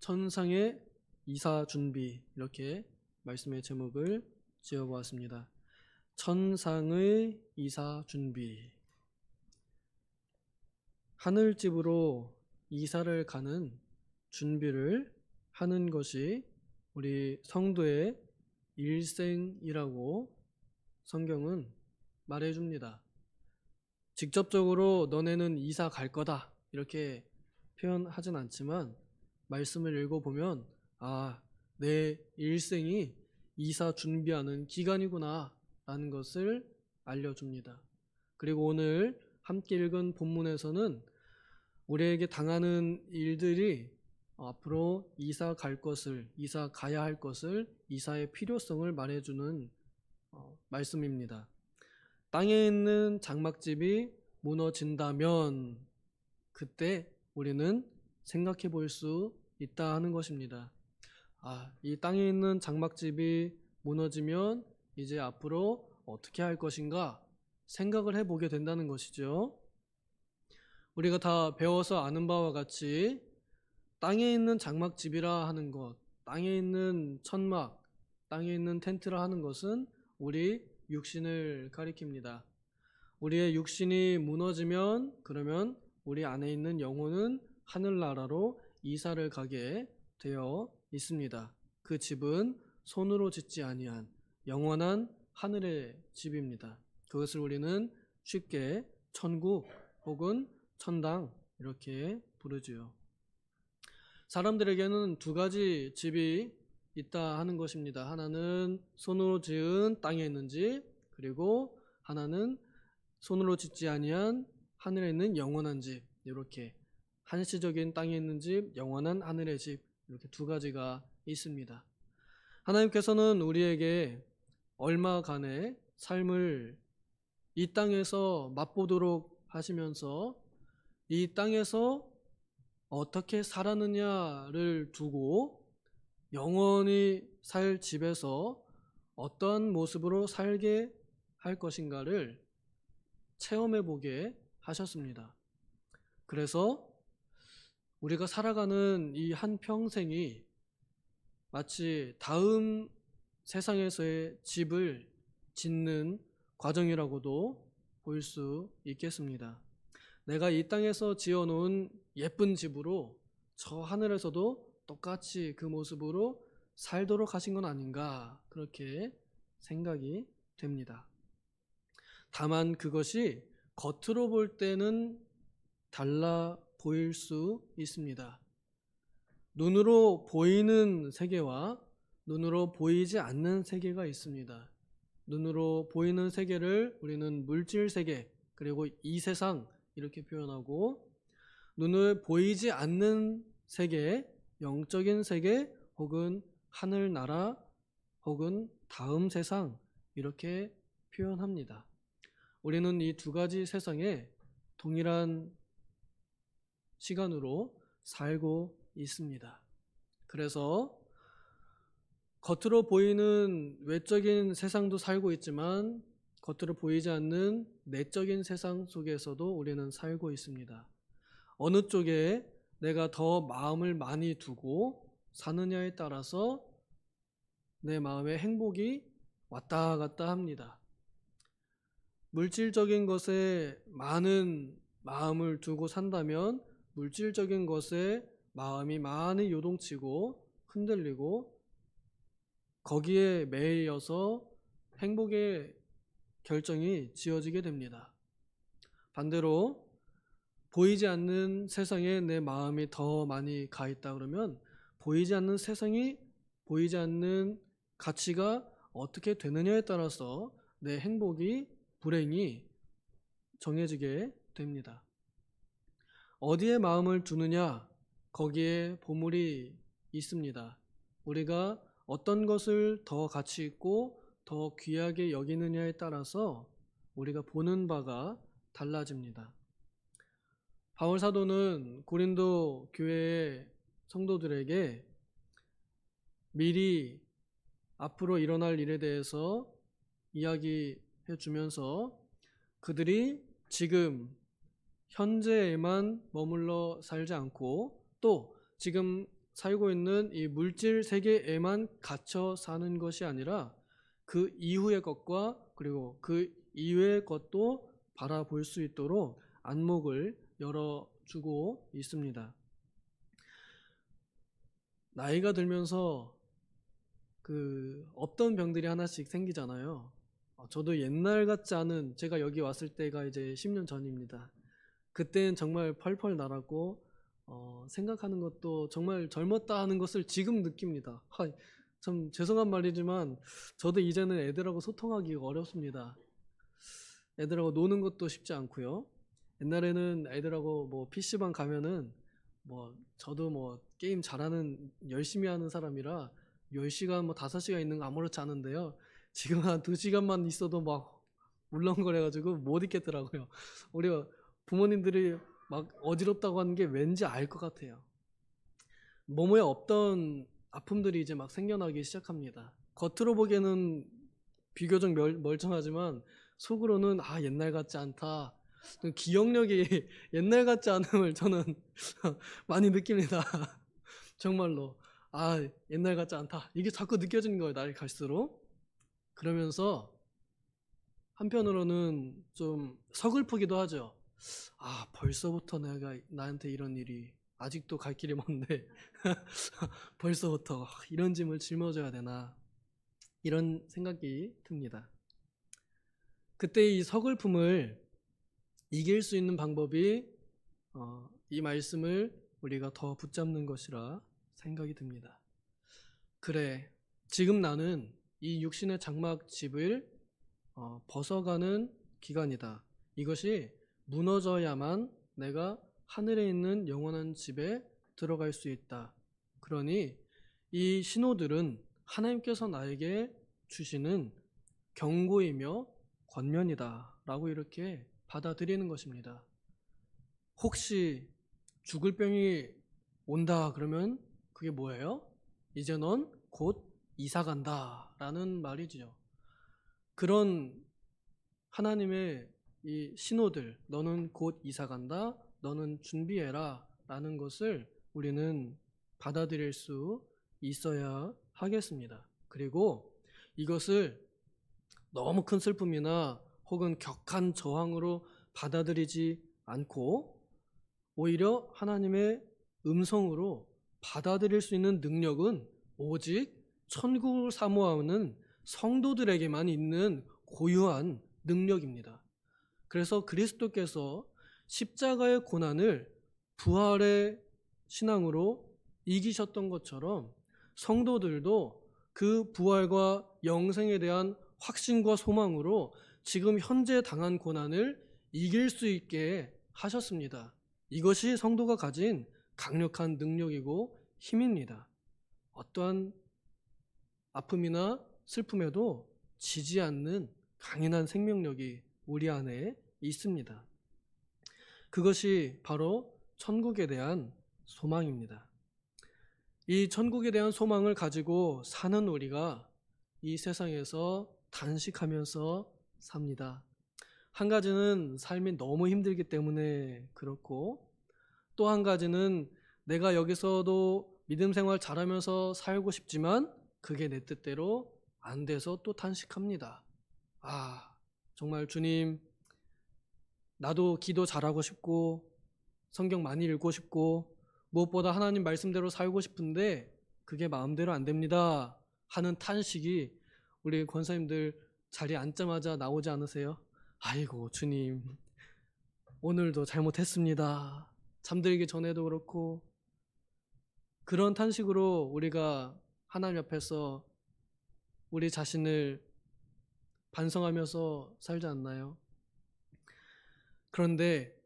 천상의 이사 준비, 이렇게 말씀의 제목을 지어보았습니다. 천상의 이사 준비. 하늘집으로 이사를 가는 준비를 하는 것이 우리 성도의 일생이라고 성경은 말해줍니다. 직접적으로 너네는 이사 갈 거다 이렇게 표현하진 않지만 말씀을 읽어보면 내 일생이 이사 준비하는 기간이구나 라는 것을 알려줍니다. 그리고 오늘 함께 읽은 본문에서는 우리에게 당하는 일들이 앞으로 이사 갈 것을, 이사 가야 할 것을, 이사의 필요성을 말해주는 말씀입니다. 땅에 있는 장막집이 무너진다면 그때 우리는 생각해 볼 수 있다 하는 것입니다. 이 땅에 있는 장막집이 무너지면 이제 앞으로 어떻게 할 것인가 생각을 해보게 된다는 것이죠. 우리가 다 배워서 아는 바와 같이 땅에 있는 장막집이라 하는 것, 땅에 있는 천막, 땅에 있는 텐트라 하는 것은 우리 육신을 가리킵니다. 우리의 육신이 무너지면 그러면 우리 안에 있는 영혼은 하늘나라로 이사를 가게 되어 있습니다. 그 집은 손으로 짓지 아니한 영원한 하늘의 집입니다. 그것을 우리는 쉽게 천국 혹은 천당 이렇게 부르지요. 사람들에게는 두 가지 집이 있다 하는 것입니다. 하나는 손으로 지은 땅에 있는 집, 그리고 하나는 손으로 짓지 아니한 하늘에 있는 영원한 집. 이렇게 한시적인 땅에 있는 집, 영원한 하늘의 집, 이렇게 두 가지가 있습니다. 하나님께서는 우리에게 얼마간의 삶을 이 땅에서 맛보도록 하시면서 이 땅에서 어떻게 살았느냐를 두고 영원히 살 집에서 어떠한 모습으로 살게 할 것인가를 체험해 보게 하셨습니다. 그래서 우리가 살아가는 이 한 평생이 마치 다음 세상에서의 집을 짓는 과정이라고도 볼 수 있겠습니다. 내가 이 땅에서 지어놓은 예쁜 집으로 저 하늘에서도 똑같이 그 모습으로 살도록 하신 건 아닌가 그렇게 생각이 됩니다. 다만 그것이 겉으로 볼 때는 달라 보일 수 있습니다. 눈으로 보이는 세계와 눈으로 보이지 않는 세계가 있습니다. 눈으로 보이는 세계를 우리는 물질 세계 그리고 이 세상 이렇게 표현하고, 눈을 보이지 않는 세계, 영적인 세계 혹은 하늘나라 혹은 다음 세상 이렇게 표현합니다. 우리는 이 두 가지 세상에 동일한 시간으로 살고 있습니다. 그래서 겉으로 보이는 외적인 세상도 살고 있지만 겉으로 보이지 않는 내적인 세상 속에서도 우리는 살고 있습니다. 어느 쪽에 내가 더 마음을 많이 두고 사느냐에 따라서 내 마음의 행복이 왔다 갔다 합니다. 물질적인 것에 많은 마음을 두고 산다면 물질적인 것에 마음이 많이 요동치고 흔들리고 거기에 매여서 행복의 결정이 지어지게 됩니다. 반대로 보이지 않는 세상에 내 마음이 더 많이 가 있다 그러면 보이지 않는 세상이 보이지 않는 가치가 어떻게 되느냐에 따라서 내 행복이 불행이 정해지게 됩니다. 어디에 마음을 두느냐 거기에 보물이 있습니다. 우리가 어떤 것을 더 가치 있고 더 귀하게 여기느냐에 따라서 우리가 보는 바가 달라집니다. 바울 사도는 고린도 교회의 성도들에게 미리 앞으로 일어날 일에 대해서 이야기해 주면서 그들이 지금 현재에만 머물러 살지 않고 또 지금 살고 있는 이 물질 세계에만 갇혀 사는 것이 아니라 그 이후의 것과 그리고 그 이외의 것도 바라볼 수 있도록 안목을 열어주고 있습니다. 나이가 들면서 없던 병들이 하나씩 생기잖아요. 저도 옛날 같지 않은, 제가 여기 왔을 때가 이제 10년 전입니다. 그때는 정말 펄펄 날았고 생각하는 것도 정말 젊었다 하는 것을 지금 느낍니다. 참 죄송한 말이지만 저도 이제는 애들하고 소통하기가 어렵습니다. 애들하고 노는 것도 쉽지 않고요. 옛날에는 애들하고 뭐 PC방 가면은 저도 게임 잘하는 열심히 하는 사람이라 10시간 5시간 있는 거 아무렇지 않은데요. 지금 한 2시간만 있어도 막 울렁거려가지고 못 있겠더라고요. 우리가 부모님들이 막 어지럽다고 하는 게 왠지 알 것 같아요. 몸에 없던 아픔들이 이제 막 생겨나기 시작합니다. 겉으로 보기에는 비교적 멀쩡하지만 속으로는 옛날 같지 않다. 기억력이 옛날 같지 않음을 저는 많이 느낍니다. 정말로 옛날 같지 않다. 이게 자꾸 느껴지는 거예요. 날이 갈수록. 그러면서 한편으로는 좀 서글프기도 하죠. 벌써부터 나한테 이런 일이, 아직도 갈 길이 먼데 벌써부터 이런 짐을 짊어져야 되나, 이런 생각이 듭니다. 그때 이 서글픔을 이길 수 있는 방법이 이 말씀을 우리가 더 붙잡는 것이라 생각이 듭니다. 그래, 지금 나는 이 육신의 장막집을 벗어가는 기간이다. 이것이 무너져야만 내가 하늘에 있는 영원한 집에 들어갈 수 있다. 그러니 이 신호들은 하나님께서 나에게 주시는 경고이며 권면이다 라고 이렇게 받아들이는 것입니다. 혹시 죽을 병이 온다 그러면 그게 뭐예요? 이제 넌 곧 이사 간다 라는 말이지요. 그런 하나님의 이 신호들, 너는 곧 이사 간다, 너는 준비해라 라는 것을 우리는 받아들일 수 있어야 하겠습니다. 그리고 이것을 너무 큰 슬픔이나 혹은 격한 저항으로 받아들이지 않고 오히려 하나님의 음성으로 받아들일 수 있는 능력은 오직 천국을 사모하는 성도들에게만 있는 고유한 능력입니다. 그래서 그리스도께서 십자가의 고난을 부활의 신앙으로 이기셨던 것처럼 성도들도 그 부활과 영생에 대한 확신과 소망으로 지금 현재 당한 고난을 이길 수 있게 하셨습니다. 이것이 성도가 가진 강력한 능력이고 힘입니다. 어떠한 아픔이나 슬픔에도 지지 않는 강인한 생명력이 우리 안에 있습니다. 그것이 바로 천국에 대한 소망입니다. 이 천국에 대한 소망을 가지고 사는 우리가 이 세상에서 단식하면서 삽니다. 한 가지는 삶이 너무 힘들기 때문에 그렇고, 또 한 가지는 내가 여기서도 믿음 생활 잘하면서 살고 싶지만 그게 내 뜻대로 안 돼서 또 단식합니다. 정말 주님, 나도 기도 잘하고 싶고 성경 많이 읽고 싶고 무엇보다 하나님 말씀대로 살고 싶은데 그게 마음대로 안 됩니다 하는 탄식이 우리 권사님들 자리에 앉자마자 나오지 않으세요? 아이고 주님, 오늘도 잘못했습니다. 잠들기 전에도 그렇고. 그런 탄식으로 우리가 하나님 앞에서 우리 자신을 반성하면서 살지 않나요? 그런데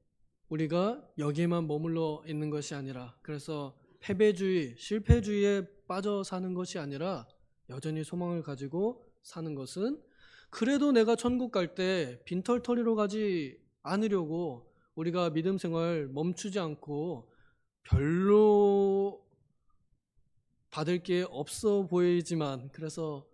우리가 여기에만 머물러 있는 것이 아니라, 그래서 패배주의, 실패주의에 빠져 사는 것이 아니라 여전히 소망을 가지고 사는 것은, 그래도 내가 천국 갈 때 빈털터리로 가지 않으려고 우리가 믿음 생활 멈추지 않고 별로 받을 게 없어 보이지만, 그래서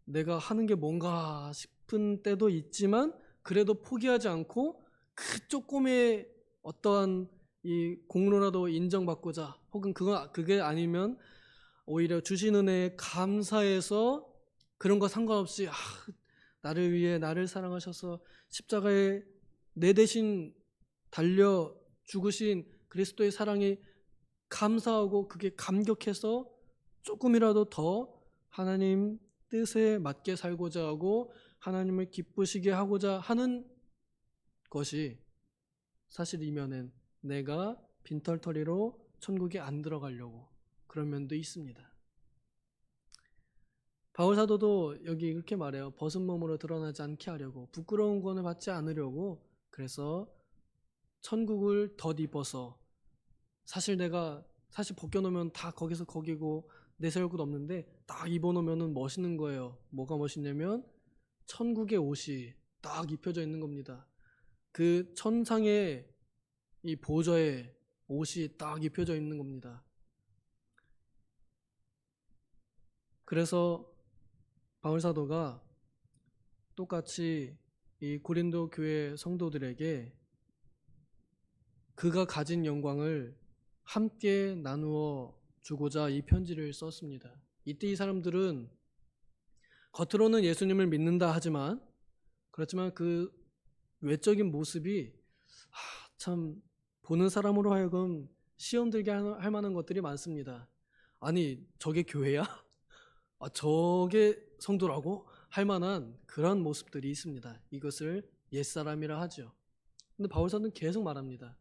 내가 하는 게 뭔가 싶은 때도 있지만 그래도 포기하지 않고 그 조금의 어떠한 이 공로라도 인정받고자, 혹은 그게 아니면 오히려 주신 은혜에 감사해서 그런 거 상관없이 나를 위해 나를 사랑하셔서 십자가에 내 대신 달려 죽으신 그리스도의 사랑이 감사하고 그게 감격해서 조금이라도 더 하나님 뜻에 맞게 살고자 하고 하나님을 기쁘시게 하고자 하는 것이 사실 이면엔 내가 빈털터리로 천국에 안 들어가려고 그런 면도 있습니다. 바울 사도도 여기 이렇게 말해요. 벗은 몸으로 드러나지 않게 하려고, 부끄러운 구원을 받지 않으려고, 그래서 천국을 덧입어서 사실 벗겨놓으면 다 거기서 거기고 내세울 얼굴 없는데 딱 입어놓으면 멋있는 거예요. 뭐가 멋있냐면 천국의 옷이 딱 입혀져 있는 겁니다. 그 천상의 이 보좌에 옷이 딱 입혀져 있는 겁니다. 그래서 바울 사도가 똑같이 이 고린도 교회 성도들에게 그가 가진 영광을 함께 나누어 주고자 이 편지를 썼습니다. 이때 이 사람들은 겉으로는 예수님을 믿는다 하지만 그렇지만 그 외적인 모습이 참 보는 사람으로 하여금 시험 들게 할 만한 것들이 많습니다. 아니 저게 교회야? 저게 성도라고? 할 만한 그런 모습들이 있습니다. 이것을 옛사람이라 하죠. 근데 바울 사도는 계속 말합니다.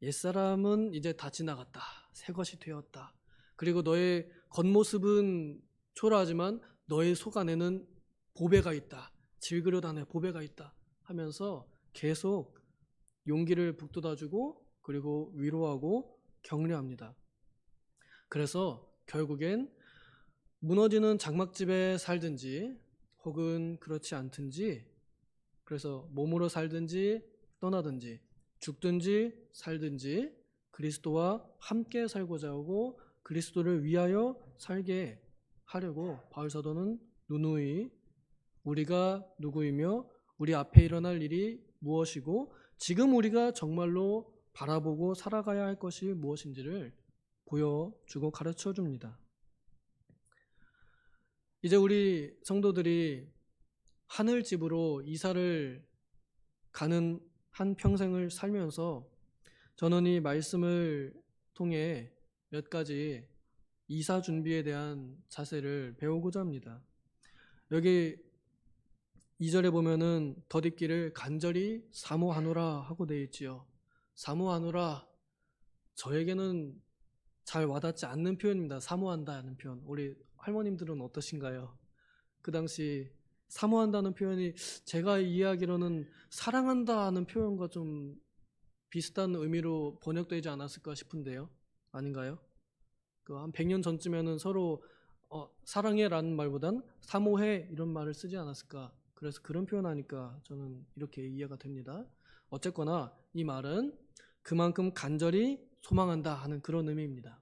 옛사람은 이제 다 지나갔다. 새 것이 되었다. 그리고 너의 겉모습은 초라하지만 너의 속 안에는 보배가 있다. 질그릇 안에 보배가 있다. 하면서 계속 용기를 북돋아주고 그리고 위로하고 격려합니다. 그래서 결국엔 무너지는 장막집에 살든지 혹은 그렇지 않든지, 그래서 몸으로 살든지 떠나든지 죽든지 살든지 그리스도와 함께 살고자 하고 그리스도를 위하여 살게 하려고 바울 사도는 누누이 우리가 누구이며 우리 앞에 일어날 일이 무엇이고 지금 우리가 정말로 바라보고 살아가야 할 것이 무엇인지를 보여주고 가르쳐 줍니다. 이제 우리 성도들이 하늘집으로 이사를 가는 한 평생을 살면서 저는 이 말씀을 통해 몇 가지 이사 준비에 대한 자세를 배우고자 합니다. 여기 2절에 보면은 덧입기를 간절히 사모하노라 하고 되어 있지요. 사모하노라, 저에게는 잘 와닿지 않는 표현입니다. 사모한다는 표현. 우리 할머님들은 어떠신가요? 그 당시 사모한다는 표현이 제가 이해하기로는 사랑한다는 표현과 좀 비슷한 의미로 번역되지 않았을까 싶은데요. 아닌가요? 한 100년 전쯤에는 서로 사랑해라는 말보단 사모해 이런 말을 쓰지 않았을까. 그래서 그런 표현하니까 저는 이렇게 이해가 됩니다. 어쨌거나 이 말은 그만큼 간절히 소망한다 하는 그런 의미입니다.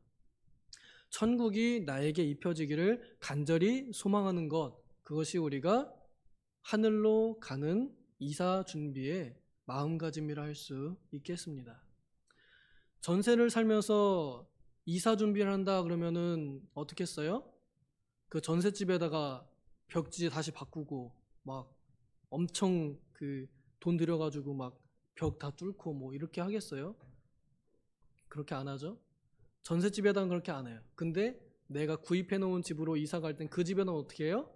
천국이 나에게 입혀지기를 간절히 소망하는 것, 그것이 우리가 하늘로 가는 이사 준비의 마음가짐이라 할 수 있겠습니다. 전세를 살면서 이사 준비를 한다 그러면은 어떻게 써요? 그 전셋집에다가 벽지 다시 바꾸고 막 엄청 돈 들여가지고 막 벽 다 뚫고 뭐 이렇게 하겠어요? 그렇게 안 하죠? 전셋집에다는 그렇게 안 해요. 근데 내가 구입해 놓은 집으로 이사 갈 땐 그 집에는 어떻게 해요?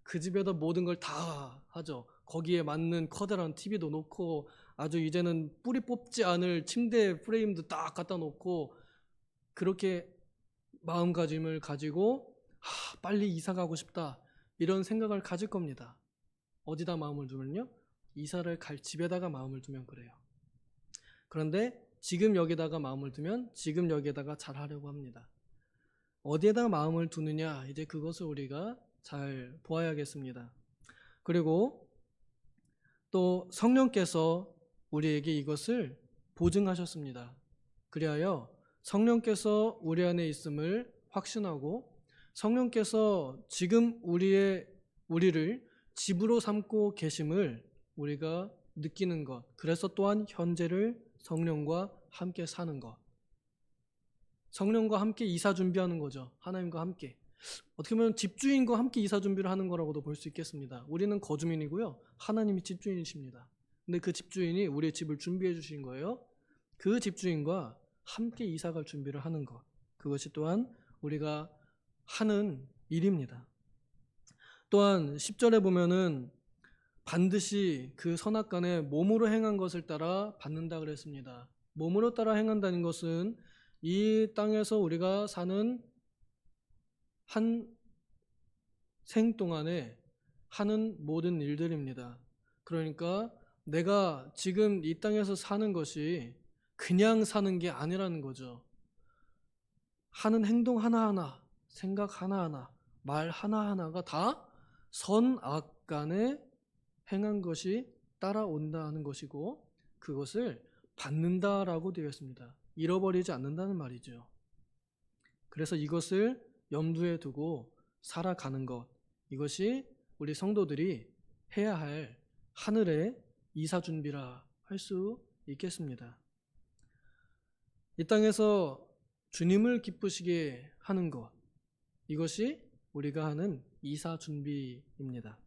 그 집에다 모든 걸 다 하죠. 거기에 맞는 커다란 TV도 놓고 아주 이제는 뿌리 뽑지 않을 침대 프레임도 딱 갖다 놓고 그렇게 마음가짐을 가지고 빨리 이사 가고 싶다 이런 생각을 가질 겁니다. 어디다 마음을 두면요? 이사를 갈 집에다가 마음을 두면 그래요. 그런데 지금 여기다가 마음을 두면 지금 여기에다가 잘 하려고 합니다. 어디에다가 마음을 두느냐, 이제 그것을 우리가 잘 보아야겠습니다. 그리고 또 성령께서 우리에게 이것을 보증하셨습니다. 그리하여 성령께서 우리 안에 있음을 확신하고 성령께서 지금 우리를 집으로 삼고 계심을 우리가 느끼는 것, 그래서 또한 현재를 성령과 함께 사는 것. 성령과 함께 이사 준비하는 거죠. 하나님과 함께. 어떻게 보면 집주인과 함께 이사 준비를 하는 거라고도 볼 수 있겠습니다. 우리는 거주민이고요. 하나님이 집주인이십니다. 근데 그 집주인이 우리의 집을 준비해 주신 거예요. 그 집주인과 함께 이사 갈 준비를 하는 것. 그것이 또한 우리가 하는 일입니다. 또한 10절에 보면은 반드시 그 선악간에 몸으로 행한 것을 따라 받는다 그랬습니다. 몸으로 따라 행한다는 것은 이 땅에서 우리가 사는 한 생 동안에 하는 모든 일들입니다. 그러니까 내가 지금 이 땅에서 사는 것이 그냥 사는 게 아니라는 거죠. 하는 행동 하나하나, 생각 하나하나, 말 하나하나가 다 선악간에 행한 것이 따라온다는 것이고 그것을 받는다라고 되어 있습니다. 잃어버리지 않는다는 말이죠. 그래서 이것을 염두에 두고 살아가는 것, 이것이 우리 성도들이 해야 할 하늘의 이사 준비라 할 수 있겠습니다. 이 땅에서 주님을 기쁘시게 하는 것, 이것이 우리가 하는 이사 준비입니다.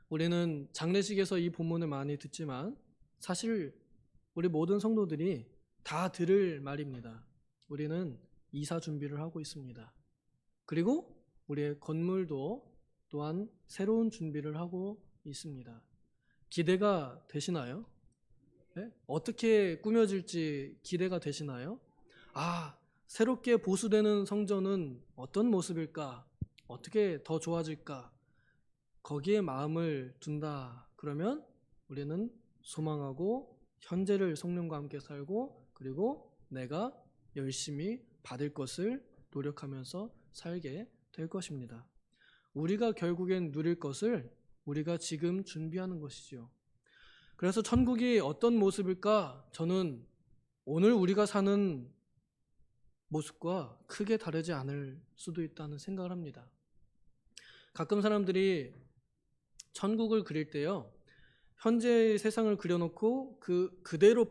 우리는 장례식에서 이 본문을 많이 듣지만 사실 우리 모든 성도들이 다 들을 말입니다. 우리는 이사 준비를 하고 있습니다. 그리고 우리의 건물도 또한 새로운 준비를 하고 있습니다. 기대가 되시나요? 네? 어떻게 꾸며질지 기대가 되시나요? 새롭게 보수되는 성전은 어떤 모습일까? 어떻게 더 좋아질까? 거기에 마음을 둔다. 그러면 우리는 소망하고 현재를 성령과 함께 살고 그리고 내가 열심히 받을 것을 노력하면서 살게 될 것입니다. 우리가 결국엔 누릴 것을 우리가 지금 준비하는 것이죠. 그래서 천국이 어떤 모습일까? 저는 오늘 우리가 사는 모습과 크게 다르지 않을 수도 있다는 생각을 합니다. 가끔 사람들이 천국을 그릴 때요, 현재의 세상을 그려놓고 그대로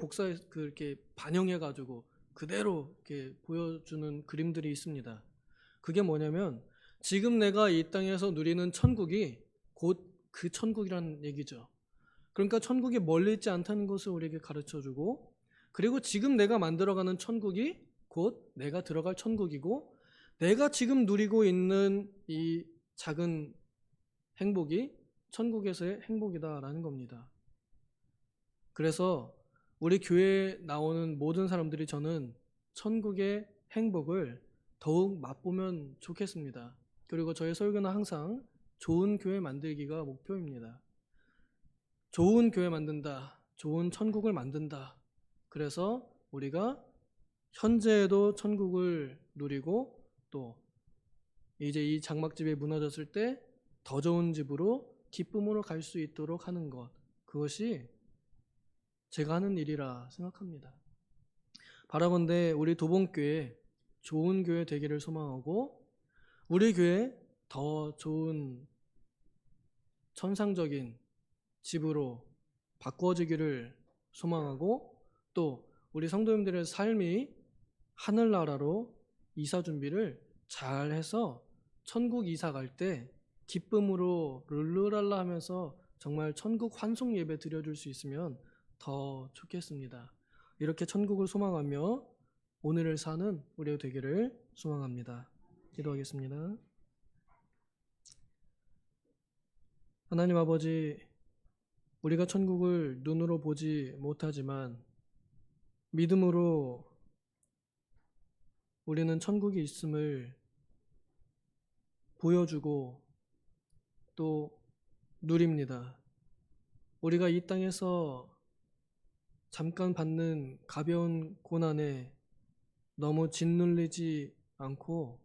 이렇게 반영해가지고 그대로 이렇게 보여주는 그림들이 있습니다. 그게 뭐냐면 지금 내가 이 땅에서 누리는 천국이 곧 그 천국이라는 얘기죠. 그러니까 천국이 멀리 있지 않다는 것을 우리에게 가르쳐주고 그리고 지금 내가 만들어가는 천국이 곧 내가 들어갈 천국이고 내가 지금 누리고 있는 이 작은 행복이 천국에서의 행복이다라는 겁니다. 그래서 우리 교회에 나오는 모든 사람들이 저는 천국의 행복을 더욱 맛보면 좋겠습니다. 그리고 저의 설교는 항상 좋은 교회 만들기가 목표입니다. 좋은 교회 만든다. 좋은 천국을 만든다. 그래서 우리가 현재에도 천국을 누리고 또 이제 이 장막집이 무너졌을 때 더 좋은 집으로 기쁨으로 갈 수 있도록 하는 것. 그것이 제가 하는 일이라 생각합니다. 바라건대 우리 도봉교회 좋은 교회 되기를 소망하고 우리 교회 더 좋은 천상적인 집으로 바꿔지기를 소망하고 또 우리 성도님들의 삶이 하늘나라로 이사 준비를 잘 해서 천국 이사 갈 때 기쁨으로 룰루랄라 하면서 정말 천국 환송 예배 드려줄 수 있으면 더 좋겠습니다. 이렇게 천국을 소망하며 오늘을 사는 우리가 되기를 소망합니다. 기도하겠습니다. 하나님 아버지, 우리가 천국을 눈으로 보지 못하지만 믿음으로 우리는 천국이 있음을 보여주고 또 누립니다. 우리가 이 땅에서 잠깐 받는 가벼운 고난에 너무 짓눌리지 않고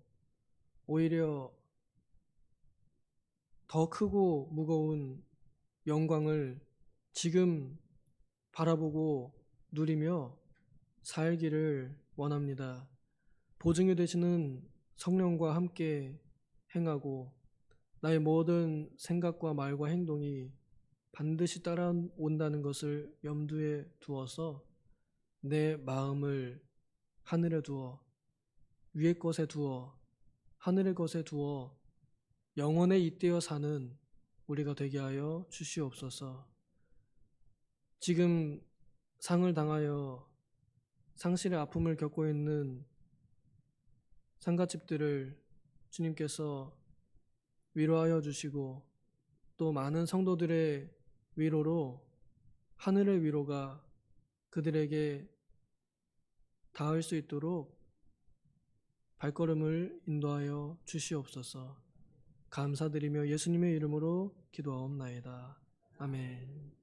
오히려 더 크고 무거운 영광을 지금 바라보고 누리며 살기를 원합니다. 보증이 되시는 성령과 함께 행하고 나의 모든 생각과 말과 행동이 반드시 따라온다는 것을 염두에 두어서 내 마음을 하늘에 두어 위의 것에 두어 하늘의 것에 두어 영원에 잇대어 사는 우리가 되게 하여 주시옵소서. 지금 상을 당하여 상실의 아픔을 겪고 있는 상가집들을 주님께서 위로하여 주시고 또 많은 성도들의 위로로 하늘의 위로가 그들에게 닿을 수 있도록 발걸음을 인도하여 주시옵소서. 감사드리며 예수님의 이름으로 기도하옵나이다. 아멘.